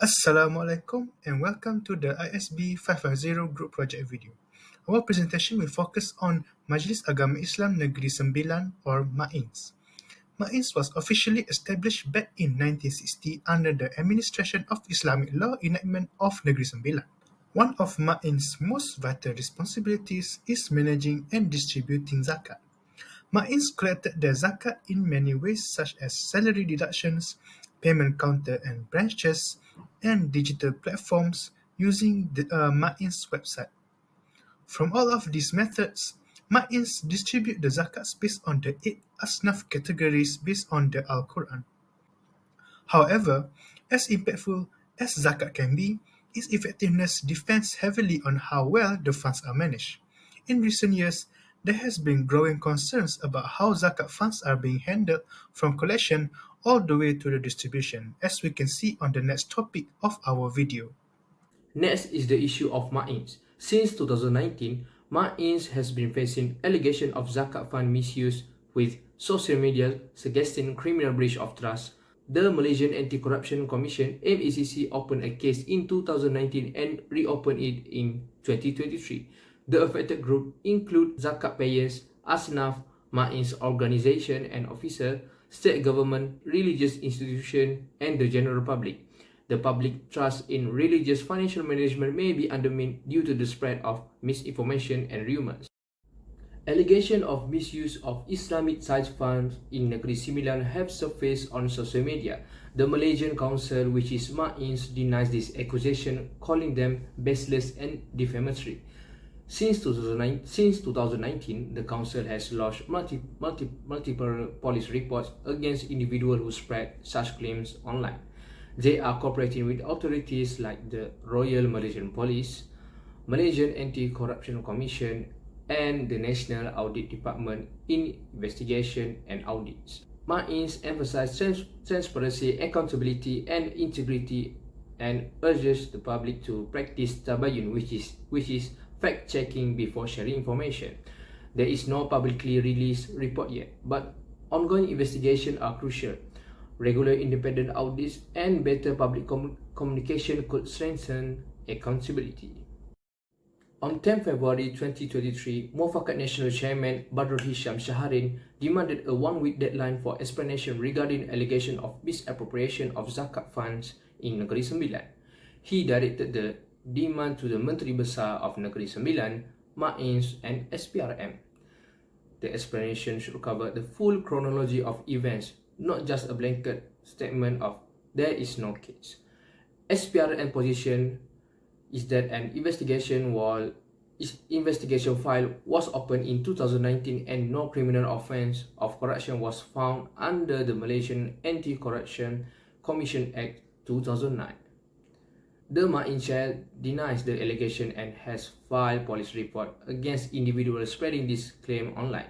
Assalamualaikum and welcome to the ISB550 group project video. Our presentation will focus on Majlis Agama Islam Negeri Sembilan or MAINS. MAINS was officially established back in 1960 under the Administration of Islamic Law Enactment of Negeri Sembilan. One of MAINS' most vital responsibilities is managing and distributing zakat. MAINS collected the zakat in many ways such as salary deductions, payment counter and branches, and digital platforms using the MAINS website. From all of these methods, MAINS distribute the zakats based on the 8 asnaf categories based on the Al-Quran. However, as impactful as zakat can be, its effectiveness depends heavily on how well the funds are managed. In recent years, there has been growing concerns about how zakat funds are being handled from collection all the way to the distribution, as we can see on the next topic of our video. Next is the issue of MAINS. Since 2019, MAINS has been facing allegations of zakat fund misuse with social media suggesting criminal breach of trust. The Malaysian Anti-Corruption Commission MACC opened a case in 2019 and reopened it in 2023. The affected group include zakat payers, asnaf, MAINS organisation and officer, state government, religious institution and the general public. The public trust in religious financial management may be undermined due to the spread of misinformation and rumors. Allegations of misuse of Islamic side funds in Negeri Sembilan have surfaced on social media. The Malaysian Council, which is MAINS, denies this accusation, calling them baseless and defamatory. Since 2019, the Council has lodged multiple police reports against individuals who spread such claims online. They are cooperating with authorities like the Royal Malaysian Police, Malaysian Anti-Corruption Commission, and the National Audit Department in investigation and audits. MAINS emphasizes transparency, accountability, and integrity, and urges the public to practice tabayun, which is fact-checking before sharing information. There is no publicly released report yet, but ongoing investigations are crucial. Regular independent audits and better public communication could strengthen accountability. On 10 February 2023, Muafakat National Chairman Badrul Hisham Shaharin demanded a one-week deadline for explanation regarding allegation of misappropriation of zakat funds in Negeri Sembilan. He directed the demand to the Menteri Besar of Negeri Sembilan, MAINS and SPRM. The explanation should cover the full chronology of events, not just a blanket statement of there is no case. SPRM position is that an investigation file was opened in 2019 and no criminal offence of corruption was found under the Malaysian Anti-Corruption Commission Act 2009. The MAINS chair denies the allegation and has filed police report against individuals spreading this claim online.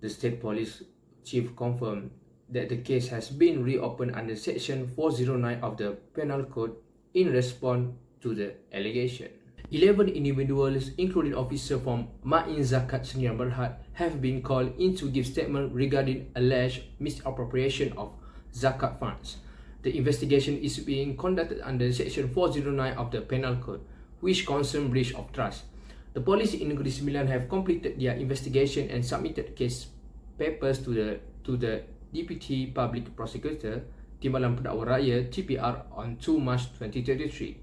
The state police chief confirmed that the case has been reopened under Section 409 of the Penal Code in response to the allegation. 11 individuals, including officers from MAINS Zakat Sdn Bhd, have been called in to give statement regarding alleged misappropriation of zakat funds. The investigation is being conducted under Section 409 of the Penal Code, which concerns breach of trust. The police in Negeri Sembilan have completed their investigation and submitted case papers to the Deputy Public Prosecutor Timbalan Pendakwa Raya TPR on 2 March 2023.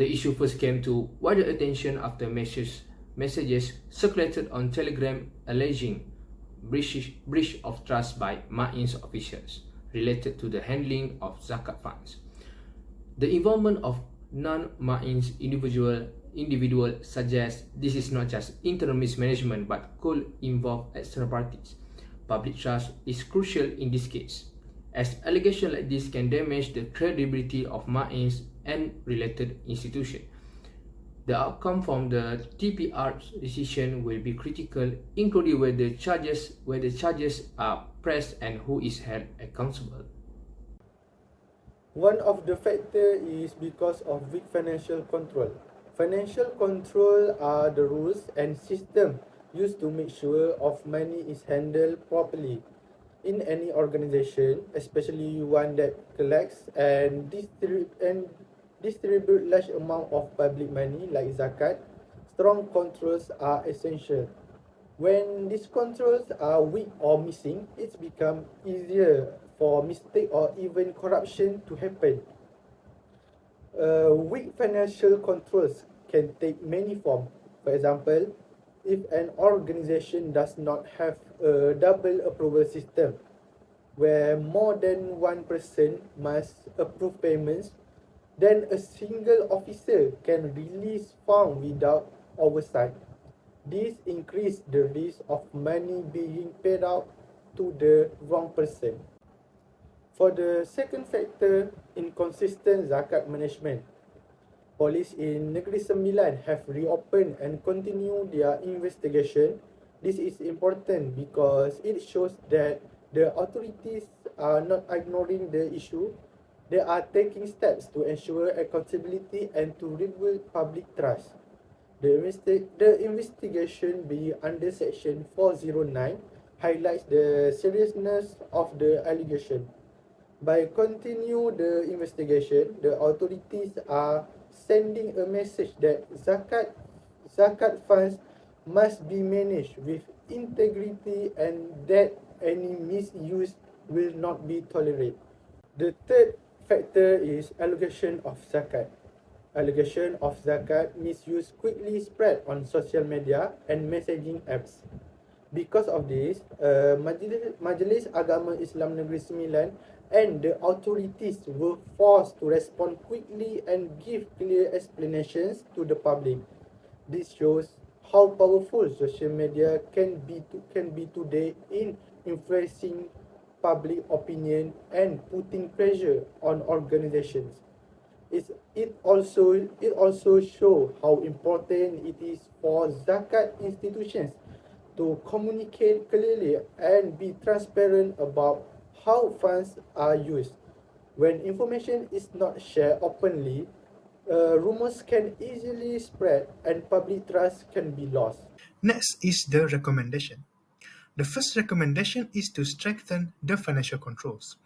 The issue first came to wider attention after messages circulated on Telegram alleging breach of trust by MAINS officials related to the handling of zakat funds. The involvement of non-MAINS individual suggests this is not just internal mismanagement but could involve external parties. Public trust is crucial in this case, as allegations like this can damage the credibility of MAINS and related institutions. The outcome from the TPR's decision will be critical, including whether charges are pressed and who is held accountable. One of the factors is because of weak financial control. Financial control are the rules and system used to make sure of money is handled properly. in any organization, especially one that collects and distribute large amount of public money like zakat, strong controls are essential. When these controls are weak or missing, it's become easier for mistake or even corruption to happen. Weak financial controls can take many forms. For example, if an organization does not have a double approval system, where more than one person must approve payments, then a single officer can release funds without oversight. This increases the risk of money being paid out to the wrong person. For the second factor, inconsistent zakat management, police in Negeri Sembilan have reopened and continue their investigation. This is important because it shows that the authorities are not ignoring the issue. They are taking steps to ensure accountability and to rebuild public trust. The investigation be under Section 409 highlights the seriousness of the allegation. By continue the investigation, the authorities are sending a message that zakat funds must be managed with integrity and that any misuse will not be tolerated. The third factor is allegation of zakat. Allegation of zakat misuse quickly spread on social media and messaging apps. Because of this, Majlis Agama Islam Negeri Sembilan and the authorities were forced to respond quickly and give clear explanations to the public. This shows how powerful social media can be today in influencing public opinion and putting pressure on organizations. It also show how important it is for zakat institutions to communicate clearly and be transparent about how funds are used. When information is not shared openly, rumors can easily spread and public trust can be lost. Next is the recommendation. The first recommendation is to strengthen the financial controls.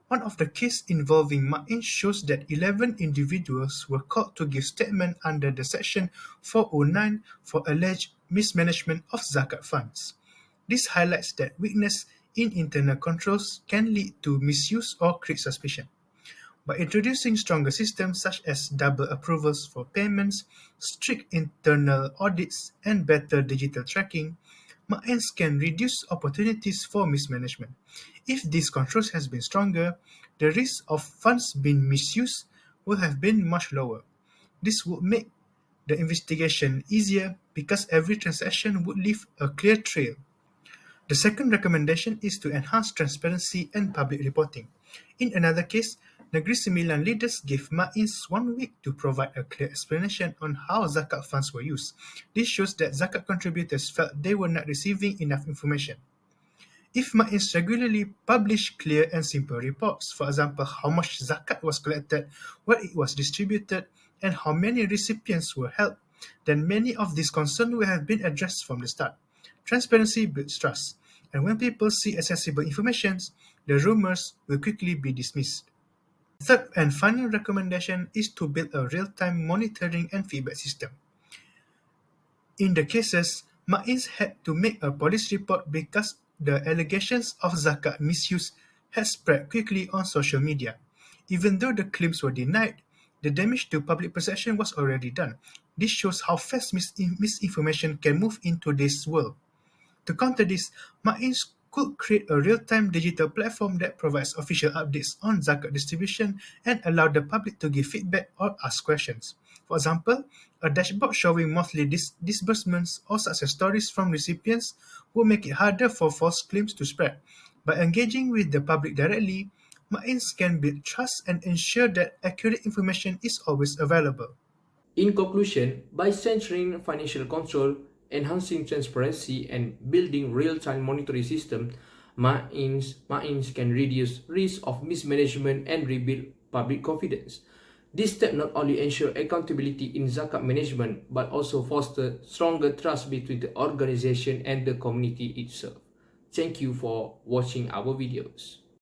One of the cases involving Ma'in shows that 11 individuals were called to give statement under the Section 409 for alleged mismanagement of zakat funds. This highlights that weakness in internal controls can lead to misuse or create suspicion. By introducing stronger systems such as double approvals for payments, strict internal audits, and better digital tracking, Ma'ins can reduce opportunities for mismanagement. If these controls has been stronger, the risk of funds being misused would have been much lower. This would make the investigation easier because every transaction would leave a clear trail. The second recommendation is to enhance transparency and public reporting. In another case, Negeri Sembilan leaders gave Ma'ins 1 week to provide a clear explanation on how zakat funds were used. This shows that zakat contributors felt they were not receiving enough information. If Ma'ins regularly publish clear and simple reports, for example, how much zakat was collected, where it was distributed, and how many recipients were helped, then many of these concerns will have been addressed from the start. Transparency builds trust, and when people see accessible information, the rumors will quickly be dismissed. The third and final recommendation is to build a real-time monitoring and feedback system. In the cases, Ma'ins had to make a police report because the allegations of zakat misuse had spread quickly on social media. Even though the claims were denied, the damage to public perception was already done. This shows how fast misinformation can move in today's world. To counter this, Ma'ins could create a real-time digital platform that provides official updates on zakat distribution and allow the public to give feedback or ask questions. For example, a dashboard showing monthly disbursements or success stories from recipients will make it harder for false claims to spread. By engaging with the public directly, Ma'ins can build trust and ensure that accurate information is always available. In conclusion, by centering financial control, enhancing transparency, and building real-time monitoring system, Ma'ins can reduce risk of mismanagement and rebuild public confidence. This step not only ensure accountability in zakat management but also foster stronger trust between the organization and the community itself. Thank you for watching our videos.